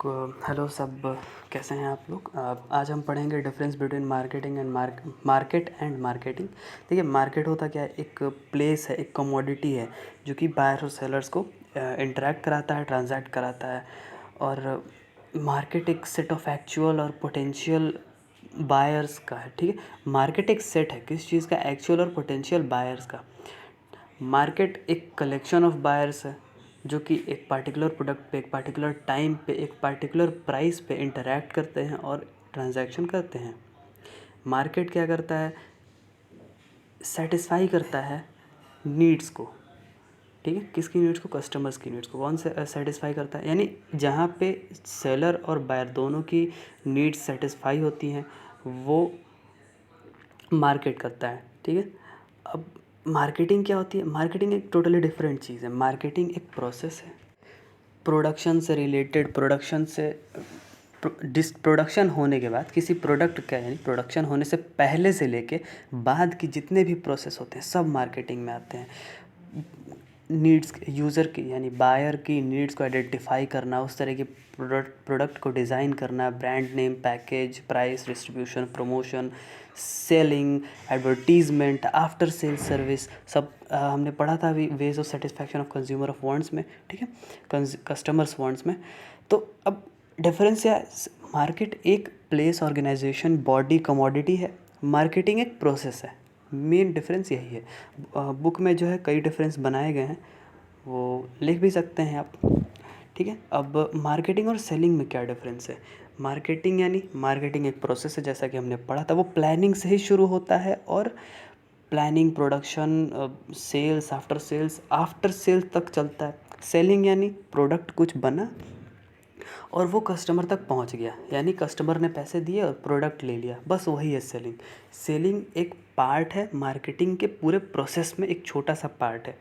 Hello सब, कैसे हैं आप लोग। आज हम पढ़ेंगे difference between marketing and marketing. देखिए, मार्केट होता क्या है, एक प्लेस है, एक कमोडिटी है जो कि बायर और सेलर्स को इंटरेक्ट कराता है, ट्रांजैक्ट कराता है। और मार्केट एक सेट ऑफ एक्चुअल और पोटेंशियल बायर्स का है। ठीक है, मार्केट एक सेट है किस चीज़ का, एक्चुअल और पोटेंशियल बायर्स का। मार्केट एक कलेक्शन ऑफ बायर्स है जो कि एक पार्टिकुलर प्रोडक्ट पे, एक पार्टिकुलर टाइम पे, एक पार्टिकुलर प्राइस पे इंटरेक्ट करते हैं और ट्रांजैक्शन करते हैं। मार्केट क्या करता है, सेटिस्फाई करता है नीड्स को। ठीक है, किसकी नीड्स को, कस्टमर्स की नीड्स को। कौन से सेटिस्फाई करता है, यानी जहाँ पे सेलर और बायर दोनों की नीड्स सेटिस्फाई होती हैं वो मार्केट करता है। ठीक है, अब मार्केटिंग क्या होती है, मार्केटिंग एक टोटली डिफरेंट चीज़ है। मार्केटिंग एक प्रोसेस है, प्रोडक्शन से रिलेटेड, प्रोडक्शन होने के बाद किसी प्रोडक्ट का, यानी प्रोडक्शन होने से पहले से लेके बाद की जितने भी प्रोसेस होते हैं सब मार्केटिंग में आते हैं। नीड्स, यूज़र की यानी बायर की नीड्स को आइडेंटिफाई करना, उस तरह की प्रोडक्ट को डिज़ाइन करना, brand name, package, price, distribution, promotion, selling, advertisement, after sale service, सब हमने पढ़ा था अभी ways of satisfaction of consumer of wants में। ठीक है, कस्टमर्स वांट्स में। तो अब डिफरेंस क्या है, मार्केट एक प्लेस, ऑर्गेनाइजेशन, बॉडी, कमोडिटी है। मार्केटिंग एक प्रोसेस है। मेन डिफरेंस यही है। बुक में जो है कई डिफरेंस बनाए गए हैं, वो लिख भी सकते हैं आप। ठीक है, अब मार्केटिंग और सेलिंग में क्या डिफरेंस है। मार्केटिंग यानी मार्केटिंग एक प्रोसेस है, जैसा कि हमने पढ़ा था, वो प्लानिंग से ही शुरू होता है और planning, production, sales, after sales तक चलता है। सेलिंग यानी प्रोडक्ट कुछ बना और वो कस्टमर तक पहुंच गया, यानी कस्टमर ने पैसे दिए और प्रोडक्ट ले लिया, बस वही है सेलिंग। सेलिंग एक पार्ट है मार्केटिंग के पूरे प्रोसेस में, एक छोटा सा पार्ट है।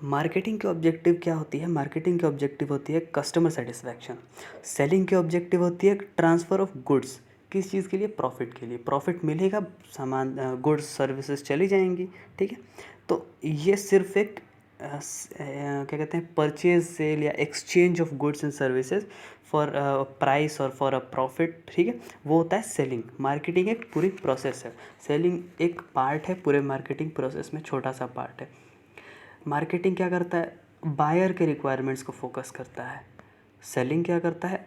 मार्केटिंग के ऑब्जेक्टिव क्या होती है, मार्केटिंग की ऑब्जेक्टिव होती है कस्टमर सेटिस्फैक्शन। सेलिंग की ऑब्जेक्टिव होती है ट्रांसफ़र ऑफ गुड्स। किस चीज़ के लिए, प्रॉफिट के लिए। प्रॉफिट मिलेगा, सामान, गुड्स, सर्विसेज चली जाएंगी। ठीक है, तो ये सिर्फ एक क्या कहते हैं, परचेज, सेल या exchange of goods and services for price और फॉर अ प्रॉफिट। ठीक है, वो होता है सेलिंग। मार्केटिंग एक पूरी प्रोसेस है, सेलिंग एक पार्ट है पूरे मार्केटिंग प्रोसेस में, छोटा सा पार्ट है। मार्केटिंग क्या करता है, बायर के रिक्वायरमेंट्स को फोकस करता है। सेलिंग क्या करता है,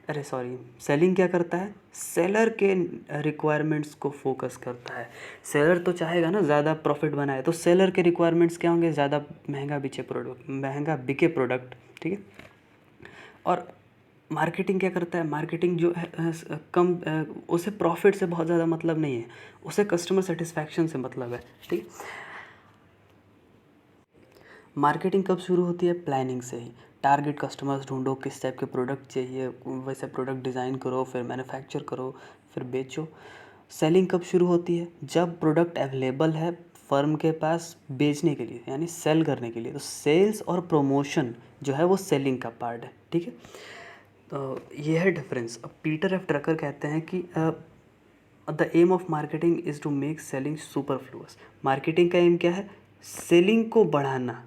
सेलिंग क्या करता है, सेलर के रिक्वायरमेंट्स को फोकस करता है। सेलर तो चाहेगा ना ज़्यादा प्रॉफिट बनाए, तो सेलर के रिक्वायरमेंट्स क्या होंगे, ज़्यादा महंगा बिके प्रोडक्ट। ठीक है, और मार्केटिंग क्या करता है, मार्केटिंग जो है उसे प्रॉफिट से बहुत ज़्यादा मतलब नहीं है, उसे कस्टमर सेटिस्फैक्शन से मतलब है। ठीक है, मार्केटिंग कब शुरू होती है, प्लानिंग से ही। टारगेट कस्टमर्स ढूंढो, किस टाइप के प्रोडक्ट चाहिए, वैसे प्रोडक्ट डिज़ाइन करो, फिर मैन्युफैक्चर करो, फिर बेचो। सेलिंग कब शुरू होती है, जब प्रोडक्ट अवेलेबल है फर्म के पास बेचने के लिए, यानी सेल करने के लिए। तो सेल्स और प्रमोशन जो है वो सेलिंग का पार्ट है। ठीक है, तो ये है डिफरेंस। अब पीटर एफ ड्रकर कहते हैं कि the aim of marketing is to make selling superfluous. Marketing का एम क्या है, सेलिंग को बढ़ाना।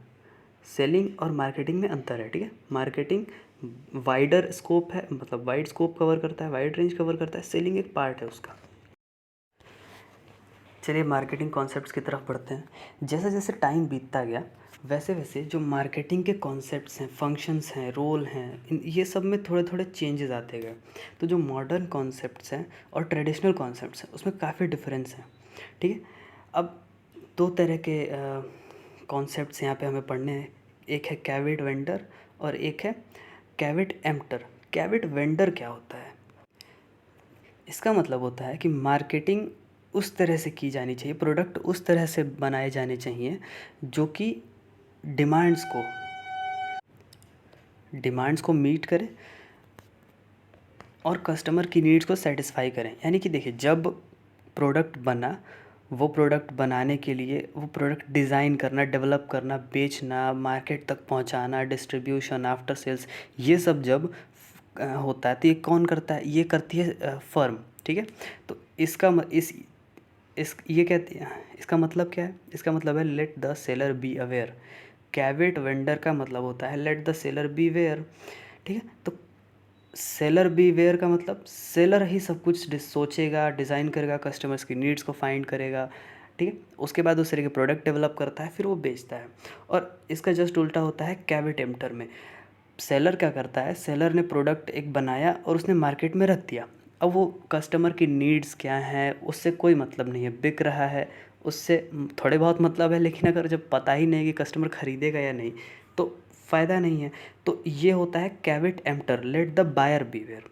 सेलिंग और मार्केटिंग में अंतर है। ठीक है, मार्केटिंग वाइडर स्कोप है, मतलब वाइड स्कोप कवर करता है, वाइड रेंज कवर करता है, सेलिंग एक पार्ट है उसका। चलिए मार्केटिंग कॉन्सेप्ट्स की तरफ बढ़ते हैं। जैसे जैसे टाइम बीतता गया वैसे वैसे जो मार्केटिंग के कॉन्सेप्ट्स हैं, फंक्शंस हैं, रोल हैं, ये सब में थोड़े थोड़े चेंजेस आते गए। तो जो मॉडर्न कॉन्सेप्ट्स हैं और ट्रेडिशनल कॉन्सेप्ट्स हैं उसमें काफ़ी डिफरेंस है। ठीक है, अब दो तरह के कॉन्सेप्ट्स यहाँ पे हमें पढ़ने हैं। एक है कैविट वेंडर और एक है कैविट एम्प्टर। कैविट वेंडर क्या होता है, इसका मतलब होता है कि मार्केटिंग उस तरह से की जानी चाहिए, प्रोडक्ट उस तरह से बनाए जाने चाहिए जो कि डिमांड्स को डिमांड्स को मीट करे और कस्टमर की नीड्स को सेटिस्फाई करें। यानी कि देखिए, जब प्रोडक्ट बना, वो प्रोडक्ट बनाने के लिए वो प्रोडक्ट डिज़ाइन करना, डेवलप करना, बेचना, मार्केट तक पहुंचाना, डिस्ट्रीब्यूशन, आफ्टर सेल्स, ये सब जब होता है तो ये कौन करता है, ये करती है फर्म। ठीक है, तो इसका इस ये कहती है, इसका मतलब क्या है, इसका मतलब है let the seller be aware. Caveat vendor का मतलब होता है let the seller beware. ठीक है, तो सेलर बीवेयर का मतलब सेलर ही सब कुछ सोचेगा, डिज़ाइन करेगा, कस्टमर्स की नीड्स को फाइंड करेगा, ठीक है। उसके बाद उस तरह के प्रोडक्ट डेवलप करता है, फिर वो बेचता है। और इसका जस्ट उल्टा होता है कैविट एम्प्टर में। सेलर क्या करता है, सेलर ने प्रोडक्ट एक बनाया और उसने मार्केट में रख दिया। अब वो कस्टमर की नीड्स क्या हैं उससे कोई मतलब नहीं है, बिक रहा है उससे थोड़े बहुत मतलब है, लेकिन अगर जब पता ही नहीं कि कस्टमर खरीदेगा या नहीं तो फ़ायदा नहीं है। तो ये होता है caveat emptor, let the buyer beware.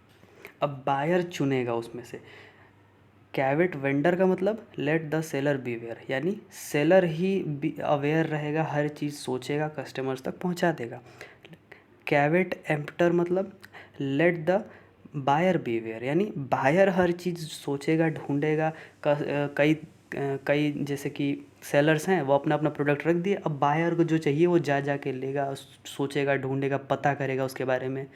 अब बायर चुनेगा उसमें से। कैविट वेंडर का मतलब लेट द सेलर बीवेयर, यानी सेलर ही अवेयर रहेगा, हर चीज़ सोचेगा, कस्टमर्स तक पहुंचा देगा। कैविट एम्प्टर मतलब लेट द बायर बीवेयर, यानी बायर हर चीज़ सोचेगा, ढूंढेगा। कई कई जैसे कि सेलर्स हैं वो अपना अपना प्रोडक्ट रख दिए, अब बायर को जो चाहिए वो जा जा के लेगा, सोचेगा, ढूंढेगा, पता करेगा उसके बारे में।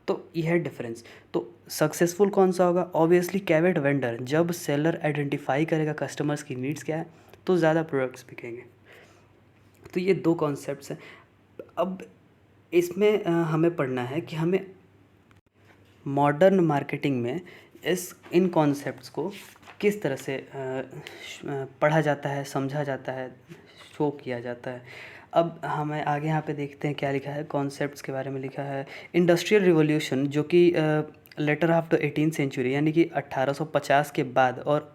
तो यह है डिफरेंस। तो सक्सेसफुल कौन सा होगा, ऑब्वियसली कैविट वेंडर। जब सेलर आइडेंटिफाई करेगा कस्टमर्स की नीड्स क्या है तो ज़्यादा प्रोडक्ट्स बिकेंगे। तो ये दो कॉन्सेप्ट्स हैं। अब इसमें हमें पढ़ना है कि हमें मॉडर्न मार्केटिंग में इन कॉन्सेप्ट्स को किस तरह से पढ़ा जाता है, समझा जाता है, शो किया जाता है। अब हमें आगे यहाँ पे देखते हैं क्या लिखा है, कॉन्सेप्ट्स के बारे में लिखा है। इंडस्ट्रियल रिवॉल्यूशन जो कि letter of the 18th century, यानी कि 1850 के बाद, और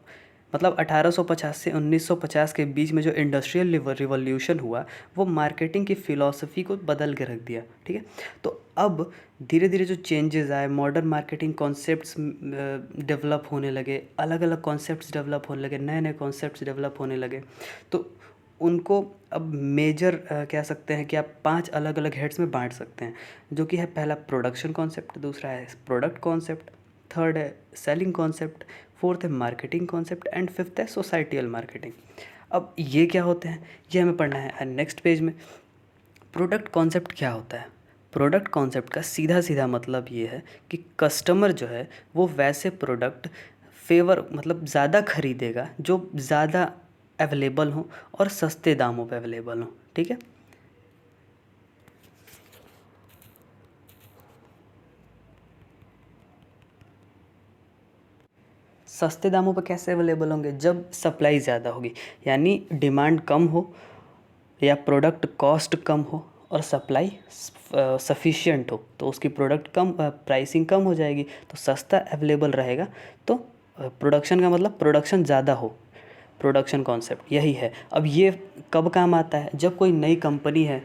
मतलब 1850 से 1950 के बीच में जो इंडस्ट्रियल रिवॉल्यूशन हुआ वो मार्केटिंग की फ़िलॉसफी को बदल के रख दिया, ठीक है। तो अब धीरे धीरे जो चेंजेस आए, मॉडर्न मार्केटिंग कॉन्सेप्ट्स डेवलप होने लगे, अलग अलग कॉन्सेप्ट्स डेवलप होने लगे, नए नए कॉन्सेप्ट्स डेवलप होने लगे। तो उनको अब मेजर कह सकते हैं कि आप 5 अलग अलग हेड्स में बांट सकते हैं, जो कि है पहला प्रोडक्शन कॉन्सेप्ट, दूसरा है प्रोडक्ट कॉन्सेप्ट, थर्ड है सेलिंग कॉन्सेप्ट, फोर्थ है मार्केटिंग कॉन्सेप्ट एंड फिफ्थ है सोसाइटियल मार्केटिंग। अब ये क्या होते हैं ये हमें पढ़ना है नेक्स्ट पेज में। प्रोडक्ट कॉन्सेप्ट क्या होता है, प्रोडक्ट कॉन्सेप्ट का सीधा सीधा मतलब ये है कि कस्टमर जो है वो वैसे प्रोडक्ट फेवर मतलब ज़्यादा खरीदेगा जो ज़्यादा अवेलेबल हों और सस्ते दामों पे अवेलेबल हों, ठीक है। सस्ते दामों पे कैसे अवेलेबल होंगे, जब सप्लाई ज़्यादा होगी, यानी डिमांड कम हो या प्रोडक्ट कॉस्ट कम हो और सप्लाई सफिशिएंट हो तो उसकी प्रोडक्ट कम प्राइसिंग कम हो जाएगी, तो सस्ता अवेलेबल रहेगा। तो प्रोडक्शन का मतलब प्रोडक्शन ज़्यादा हो, प्रोडक्शन कॉन्सेप्ट यही है। अब ये कब काम आता है, जब कोई नई कंपनी है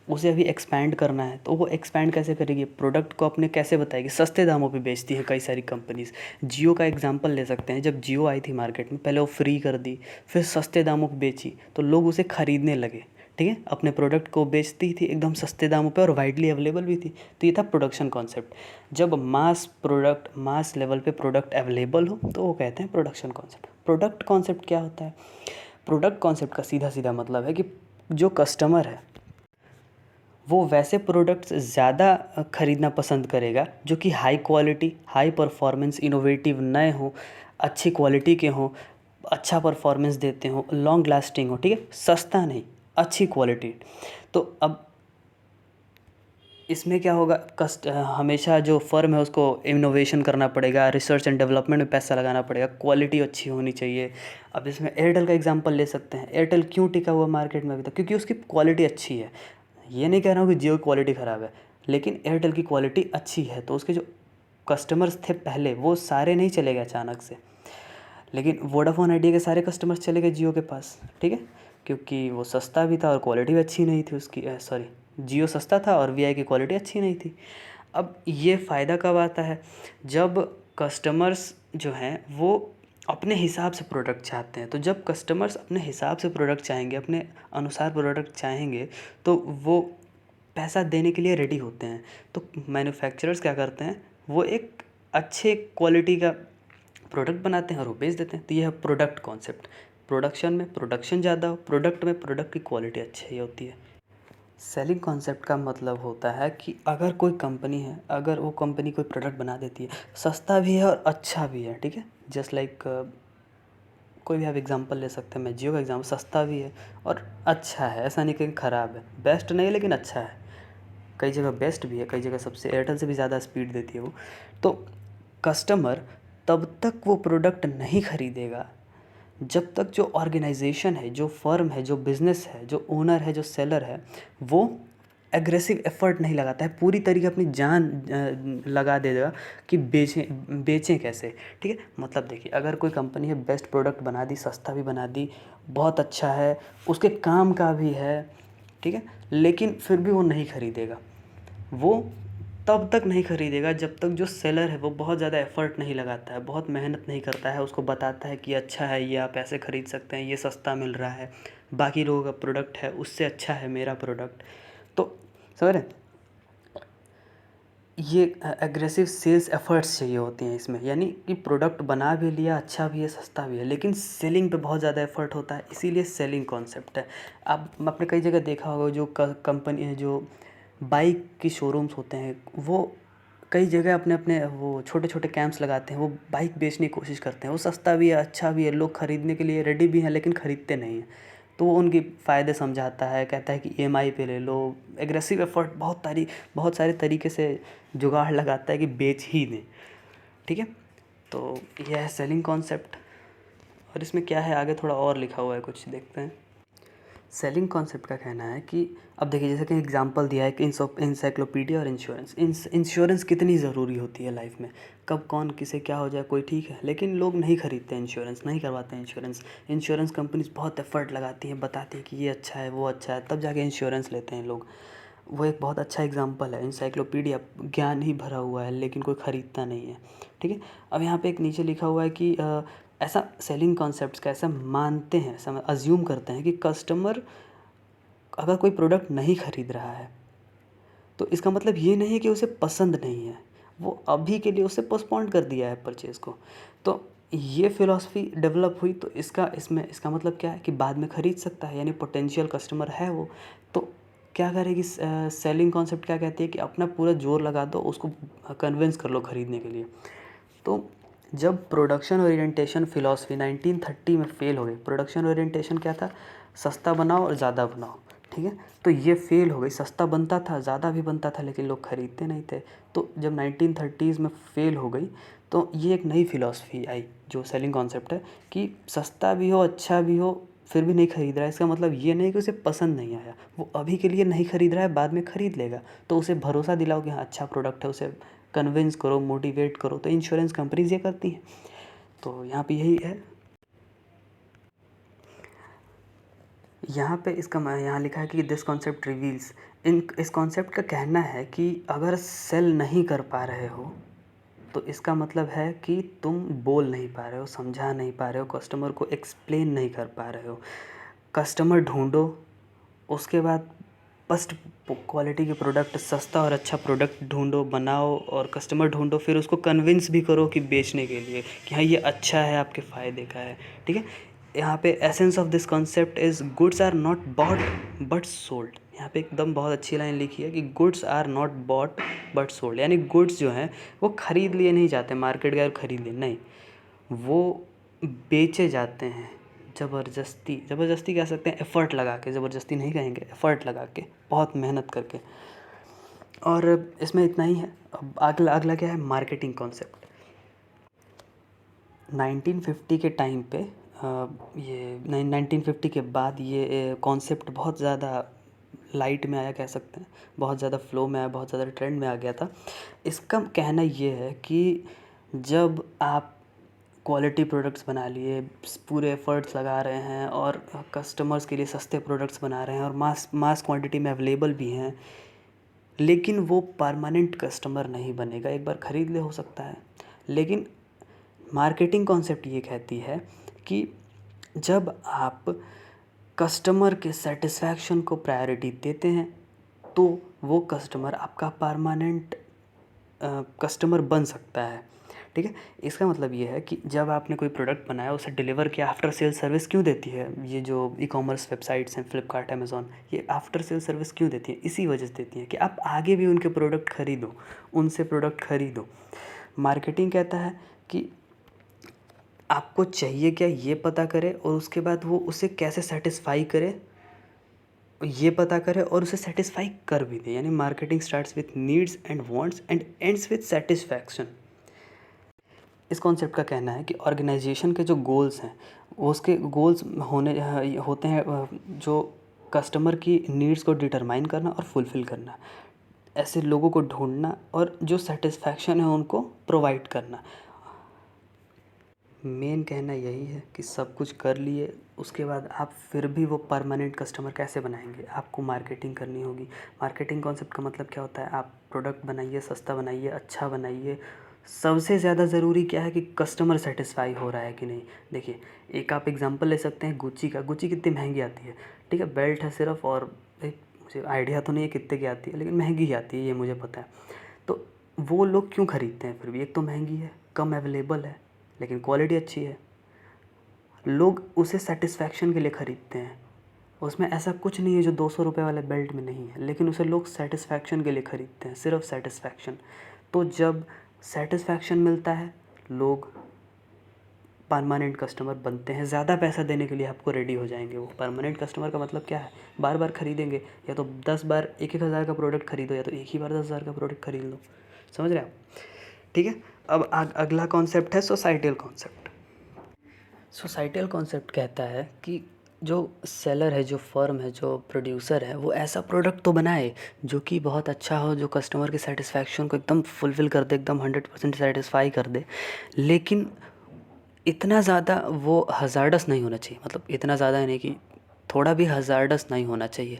उसे अभी एक्सपैंड करना है, तो वो एक्सपैंड कैसे करेगी, प्रोडक्ट को अपने कैसे बताएगी, सस्ते दामों पे बेचती है कई सारी कंपनीज। जियो का एग्जांपल ले सकते हैं, जब जियो आई थी मार्केट में पहले वो फ्री कर दी, फिर सस्ते दामों पे बेची तो लोग उसे खरीदने लगे, ठीक है। अपने प्रोडक्ट को बेचती थी एकदम सस्ते दामों पे और वाइडली अवेलेबल भी थी। तो ये था प्रोडक्शन कॉन्सेप्ट। जब मास लेवल पे प्रोडक्ट अवेलेबल हो तो वो कहते हैं प्रोडक्शन कॉन्सेप्ट। प्रोडक्ट कॉन्सेप्ट क्या होता है, प्रोडक्ट कॉन्सेप्ट का सीधा सीधा मतलब है कि जो कस्टमर है वो वैसे प्रोडक्ट्स ज़्यादा ख़रीदना पसंद करेगा जो कि high quality, high performance, innovative, नए हों, अच्छी क्वालिटी के हों, अच्छा परफॉर्मेंस देते हों, लॉन्ग लास्टिंग हो, ठीक है, सस्ता नहीं, अच्छी क्वालिटी। तो अब इसमें क्या होगा, हमेशा जो फर्म है उसको इनोवेशन करना पड़ेगा, रिसर्च एंड डेवलपमेंट में पैसा लगाना पड़ेगा, क्वालिटी अच्छी होनी चाहिए। अब इसमें एयरटेल का एग्जांपल ले सकते हैं। एयरटेल क्यों टिका हुआ मार्केट में अभी तक, क्योंकि उसकी क्वालिटी अच्छी है। ये नहीं कह रहा हूँ कि जियो की क्वालिटी ख़राब है, लेकिन एयरटेल की क्वालिटी अच्छी है, तो उसके जो कस्टमर्स थे पहले वो सारे नहीं चले गए अचानक से। लेकिन वोडाफोन आइडिया के सारे कस्टमर्स चले गए जियो के पास, ठीक है, क्योंकि वो सस्ता भी था और क्वालिटी भी अच्छी नहीं थी उसकी। सॉरी, जियो सस्ता था और वीआई की क्वालिटी अच्छी नहीं थी। अब ये फ़ायदा कब आता है, जब कस्टमर्स जो हैं वो अपने हिसाब से प्रोडक्ट चाहते हैं। तो जब कस्टमर्स अपने हिसाब से प्रोडक्ट चाहेंगे, अपने अनुसार प्रोडक्ट चाहेंगे, तो वो पैसा देने के लिए रेडी होते हैं। तो मैन्युफैक्चरर्स क्या करते हैं, वो एक अच्छे क्वालिटी का प्रोडक्ट बनाते हैं और वो बेच देते हैं। तो ये है प्रोडक्ट कॉन्सेप्ट। प्रोडक्शन में प्रोडक्शन ज़्यादा हो, प्रोडक्ट में प्रोडक्ट की क्वालिटी अच्छी होती है। सेलिंग कॉन्सेप्ट का मतलब होता है कि अगर कोई कंपनी है, अगर वो कंपनी कोई प्रोडक्ट बना देती है, सस्ता भी है और अच्छा भी है, ठीक है, जस्ट लाइक कोई भी आप एग्जांपल ले सकते हैं। मैं जियो का एग्जांपल, सस्ता भी है और अच्छा है, ऐसा नहीं कि ख़राब है, बेस्ट नहीं है लेकिन अच्छा है। कई जगह बेस्ट भी है, कई जगह सबसे एयरटेल से भी ज़्यादा स्पीड देती है वो। तो कस्टमर तब तक वो प्रोडक्ट नहीं खरीदेगा जब तक जो ऑर्गेनाइजेशन है, जो फर्म है, जो बिज़नेस है, जो ओनर है, जो सेलर है, वो एग्रेसिव एफर्ट नहीं लगाता है, पूरी तरीके अपनी जान लगा देगा कि बेचें कैसे। ठीक है, मतलब देखिए, अगर कोई कंपनी है बेस्ट प्रोडक्ट बना दी, सस्ता भी बना दी, बहुत अच्छा है, उसके काम का भी है, ठीक है, लेकिन फिर भी वो नहीं खरीदेगा। वो तब तक नहीं खरीदेगा जब तक जो सेलर है वो बहुत ज़्यादा एफ़र्ट नहीं लगाता है, बहुत मेहनत नहीं करता है, उसको बताता है कि अच्छा है ये, आप ऐसे खरीद सकते हैं, ये सस्ता मिल रहा है, बाकी लोगों का प्रोडक्ट है उससे अच्छा है मेरा प्रोडक्ट। तो समझ रहे हैं? ये एग्रेसिव सेल्स एफर्ट्स चाहिए होती हैं इसमें, यानी कि प्रोडक्ट बना भी लिया, अच्छा भी है, सस्ता भी है, लेकिन सेलिंग पे बहुत ज़्यादा एफर्ट होता है, इसीलिए सेलिंग कॉन्सेप्ट है। अब आपने कई जगह देखा होगा, जो कंपनी है, जो बाइक की शोरूम्स होते हैं, वो कई जगह अपने अपने वो छोटे छोटे कैंप्स लगाते हैं, वो बाइक बेचने की कोशिश करते हैं, वो सस्ता भी है, अच्छा भी है, लोग ख़रीदने के लिए रेडी भी हैं, लेकिन ख़रीदते नहीं हैं। तो वो उनकी फ़ायदे समझाता है, कहता है कि ईएमआई पे ले लो, एग्रेसिव एफर्ट बहुत सारे तरीके से जुगाड़ लगाता है कि बेच ही दें। ठीक है, तो यह है सेलिंग कॉन्सेप्ट। और इसमें क्या है, आगे थोड़ा और लिखा हुआ है, कुछ देखते हैं। सेलिंग कॉन्सेप्ट का कहना है कि अब देखिए, जैसे कि एग्जांपल दिया है कि इंसाइक्लोपीडिया और इंश्योरेंस, इंश्योरेंस कितनी ज़रूरी होती है लाइफ में, कब कौन किसे क्या हो जाए कोई ठीक है, लेकिन लोग नहीं खरीदते इंश्योरेंस, नहीं करवाते हैं इंश्योरेंस। इंश्योरेंस कंपनीज बहुत एफर्ट लगाती हैं, बताती है कि ये अच्छा है, वो अच्छा है, तब जाके इंश्योरेंस लेते हैं लोग। वो एक बहुत अच्छा एग्जांपल है। इंसाइक्लोपीडिया ज्ञान ही भरा हुआ है, लेकिन कोई ख़रीदता नहीं है। ठीक है, अब यहाँ पे एक नीचे लिखा हुआ है कि ऐसा सेलिंग कॉन्सेप्ट्स का ऐसा मानते हैं, ऐसा अज्यूम करते हैं कि कस्टमर अगर कोई प्रोडक्ट नहीं ख़रीद रहा है तो इसका मतलब ये नहीं है कि उसे पसंद नहीं है, वो अभी के लिए उसे पोस्टपोन कर दिया है परचेज़ को। तो ये फ़िलॉसफ़ी डेवलप हुई, तो इसका मतलब क्या है कि बाद में ख़रीद सकता है, यानी पोटेंशियल कस्टमर है वो। तो क्या करेगी सेलिंग कॉन्सेप्ट, क्या कहती है कि अपना पूरा ज़ोर लगा दो, उसको कन्विंस कर लो ख़रीदने के लिए। तो जब प्रोडक्शन ओरिएंटेशन फ़िलॉसफ़ी 1930 में फ़ेल हो गई, प्रोडक्शन ओरिएंटेशन क्या था, सस्ता बनाओ और ज़्यादा बनाओ। ठीक है, तो ये फ़ेल हो गई, सस्ता बनता था, ज़्यादा भी बनता था, लेकिन लोग ख़रीदते नहीं थे। तो जब 1930s में फ़ेल हो गई, तो ये एक नई फ़िलॉसफ़ी आई, जो सेलिंग कॉन्सेप्ट है, कि सस्ता भी हो, अच्छा भी हो, फिर भी नहीं खरीद रहा है, इसका मतलब ये नहीं कि उसे पसंद नहीं आया, वो अभी के लिए नहीं खरीद रहा है, बाद में खरीद लेगा। तो उसे भरोसा दिलाओ कि हाँ अच्छा प्रोडक्ट है, उसे कन्विंस करो, मोटिवेट करो। तो इंश्योरेंस कंपनीज ये करती हैं। तो यहाँ पे यही है। यहाँ पे यहाँ लिखा है कि दिस कॉन्सेप्ट रिवील्स, इस कॉन्सेप्ट का कहना है कि अगर सेल नहीं कर पा रहे हो तो इसका मतलब है कि तुम बोल नहीं पा रहे हो, समझा नहीं पा रहे हो, कस्टमर को एक्सप्लेन नहीं कर पा रहे हो। कस्टमर ढूंढो, उसके बाद फर्स्ट क्वालिटी के प्रोडक्ट, सस्ता और अच्छा प्रोडक्ट ढूंढो, बनाओ, और कस्टमर ढूंढो, फिर उसको कन्विंस भी करो कि बेचने के लिए कि हाँ ये अच्छा है, आपके फ़ायदे का है। ठीक है, यहाँ पे essence of this concept is goods are not bought but sold. यहाँ पे एकदम बहुत अच्छी लाइन लिखी है कि goods are not bought but sold, यानी गुड्स जो हैं वो ख़रीद लिए नहीं जाते, मार्केट गए और ख़रीद लिए नहीं, वो बेचे जाते हैं ज़बरदस्ती कह सकते हैं, एफ़र्ट लगा के, ज़बरदस्ती नहीं कहेंगे, एफ़र्ट लगा के, बहुत मेहनत करके। और इसमें इतना ही है। अब अगला अगला क्या है, मार्केटिंग कॉन्सेप्ट। 1950 के टाइम पे ये 1950 के बाद ये कॉन्सेप्ट बहुत ज़्यादा लाइट में आया, कह सकते हैं, बहुत ज़्यादा फ्लो में आया, बहुत ज़्यादा ट्रेंड में आ गया था। इसका कहना ये है कि जब आप क्वालिटी प्रोडक्ट्स बना लिए, पूरे एफ़र्ट्स लगा रहे हैं और कस्टमर्स के लिए सस्ते प्रोडक्ट्स बना रहे हैं और मास क्वांटिटी में अवेलेबल भी हैं, लेकिन वो परमानेंट कस्टमर नहीं बनेगा, एक बार ख़रीद ले हो सकता है। लेकिन मार्केटिंग कॉन्सेप्ट ये कहती है कि जब आप कस्टमर के सेटिस्फैक्शन को प्रायोरिटी देते हैं तो वो कस्टमर आपका परमानेंट कस्टमर बन सकता है। ठीक है, इसका मतलब ये है कि जब आपने कोई प्रोडक्ट बनाया, उसे डिलीवर किया, आफ्टर सेल सर्विस क्यों देती है ये जो ई कॉमर्स वेबसाइट्स हैं, फ्लिपकार्ट, अमेज़ॉन, ये आफ्टर सेल सर्विस क्यों देती है, इसी वजह से देती है कि आप आगे भी उनके प्रोडक्ट ख़रीदो, उनसे प्रोडक्ट ख़रीदो। मार्केटिंग कहता है कि आपको चाहिए क्या ये पता करे और उसके बाद वो उसे कैसे सेटिस्फाई करे, ये पता करे और उसे सेटिस्फाई कर भी दे। यानी marketing starts with needs and wants and ends with satisfaction. इस कॉन्सेप्ट का कहना है कि ऑर्गेनाइजेशन के जो गोल्स हैं उसके गोल्स होते हैं जो कस्टमर की नीड्स को डिटरमाइन करना और फुलफ़िल करना, ऐसे लोगों को ढूंढना और जो सेटिस्फैक्शन है उनको प्रोवाइड करना। मेन कहना यही है कि सब कुछ कर लिए उसके बाद आप फिर भी वो परमानेंट कस्टमर कैसे बनाएंगे? आपको मार्केटिंग करनी होगी। मार्केटिंग कॉन्सेप्ट का मतलब क्या होता है? आप प्रोडक्ट बनाइए, सस्ता बनाइए, अच्छा बनाइए। सबसे ज़्यादा ज़रूरी क्या है कि कस्टमर सेटिस्फाई हो रहा है कि नहीं। देखिए, एक आप एग्जांपल ले सकते हैं गुच्ची का। गुच्ची कितनी महंगी आती है, ठीक है, बेल्ट है सिर्फ, और एक मुझे आइडिया तो नहीं है कितने की आती है, लेकिन महंगी ही आती है, ये मुझे पता है। तो वो लोग क्यों ख़रीदते हैं फिर भी? एक तो महंगी है, कम अवेलेबल है, लेकिन क्वालिटी अच्छी है। लोग उसे सेटिस्फैक्शन के लिए ख़रीदते हैं। उसमें ऐसा कुछ नहीं है जो 200 रुपये वाले बेल्ट में नहीं है, लेकिन उसे लोग सेटिस्फैक्शन के लिए ख़रीदते हैं, सिर्फ सेटिस्फैक्शन। तो जब सेटिस्फैक्शन मिलता है, लोग परमानेंट कस्टमर बनते हैं। ज़्यादा पैसा देने के लिए आपको रेडी हो जाएंगे। वो परमानेंट कस्टमर का मतलब क्या है? बार बार ख़रीदेंगे। या तो 10 बार 1-1 हज़ार का प्रोडक्ट खरीदो, या तो एक ही बार 10 हज़ार का प्रोडक्ट खरीद लो। समझ रहे हैं आप? ठीक है। अब अगला कॉन्सेप्ट है सोसाइटल कॉन्सेप्ट। सोसाइटल कॉन्सेप्ट कहता है कि जो सेलर है, जो फर्म है, जो प्रोड्यूसर है, वो ऐसा प्रोडक्ट तो बनाए जो कि बहुत अच्छा हो, जो कस्टमर के सेटिस्फैक्शन को एकदम फुलफ़िल कर दे, एकदम 100% सेटिस्फाई कर दे। लेकिन इतना ज़्यादा वो हज़ार्डस नहीं होना चाहिए। मतलब इतना ज़्यादा नहीं कि थोड़ा भी हज़ार्डस नहीं होना चाहिए।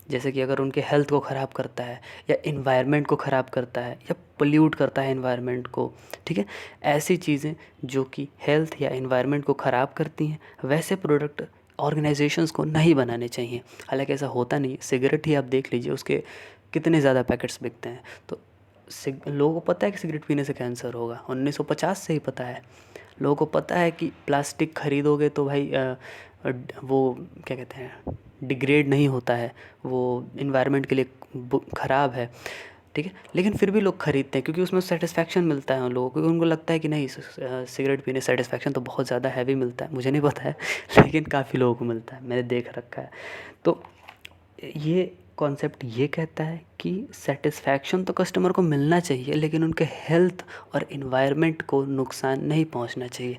जैसे कि अगर उनके हेल्थ को ख़राब करता है, या इन्वायरमेंट को ख़राब करता है, या पोल्यूट करता है इन्वायरमेंट को, ठीक है, ऐसी चीज़ें जो कि हेल्थ या इन्वायरमेंट को ख़राब करती हैं, वैसे प्रोडक्ट ऑर्गेनाइजेशंस को नहीं बनाने चाहिए। हालांकि ऐसा होता नहीं है। सिगरेट ही आप देख लीजिए, उसके कितने ज़्यादा पैकेट्स बिकते हैं। तो लोगों को पता है कि सिगरेट पीने से कैंसर होगा, 1950 से ही पता है। लोगों को पता है कि प्लास्टिक खरीदोगे तो भाई वो क्या कहते हैं, डिग्रेड नहीं होता है, वो इन्वायरमेंट के लिए ख़राब है, ठीक है। लेकिन फिर भी लोग खरीदते हैं क्योंकि उसमें सेटिस्फैक्शन मिलता है उन लोगों को, क्योंकि उनको लगता है कि नहीं, सिगरेट पीने सेटिस्फैक्शन तो बहुत ज़्यादा हैवी मिलता है। मुझे नहीं पता है लेकिन काफ़ी लोगों को मिलता है, मैंने देख रखा है। तो ये कॉन्सेप्ट ये कहता है कि सेटिस्फैक्शन तो कस्टमर को मिलना चाहिए, लेकिन उनके हेल्थ और इन्वायरमेंट को नुकसान नहीं पहुंचना चाहिए।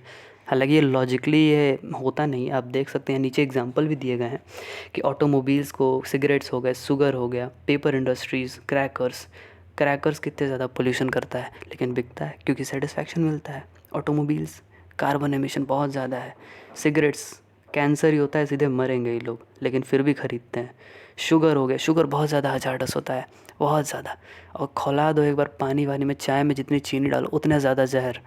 हालांकि ये लॉजिकली ये होता नहीं। आप देख सकते हैं, नीचे एग्जांपल भी दिए गए हैं कि ऑटोमोबाइल्स को, सिगरेट्स हो गए, शुगर हो गया, पेपर इंडस्ट्रीज़, क्रैकर्स कितने ज़्यादा पोल्यूशन करता है, लेकिन बिकता है क्योंकि सेटिस्फैक्शन मिलता है। ऑटोमोबाइल्स, कार्बन एमिशन बहुत ज़्यादा है। सिगरेट्स, कैंसर ही होता है, सीधे मरेंगे ये लोग, लेकिन फिर भी ख़रीदते हैं। शुगर हो गया, शुगर बहुत ज़्यादा हजार्डस होता है, बहुत ज़्यादा, और खौला दो एक बार पानी वानी में, चाय में जितनी चीनी डालो उतना ज़्यादा जहर।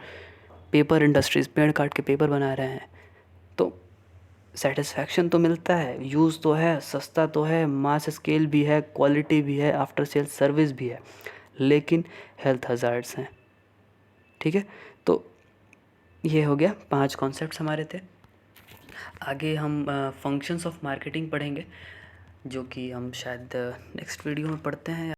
पेपर इंडस्ट्रीज़, पेड़ काट के पेपर बना रहे हैं। तो सेटिस्फैक्शन तो मिलता है, यूज़ तो है, सस्ता तो है, मास स्केल भी है, क्वालिटी भी है, आफ्टर सेल सर्विस भी है, लेकिन हेल्थ हजार्ड्स हैं, ठीक है। तो ये हो गया 5 कॉन्सेप्ट्स हमारे थे। आगे हम फंक्शंस ऑफ मार्केटिंग पढ़ेंगे, जो कि हम शायद नेक्स्ट वीडियो में पढ़ते हैं।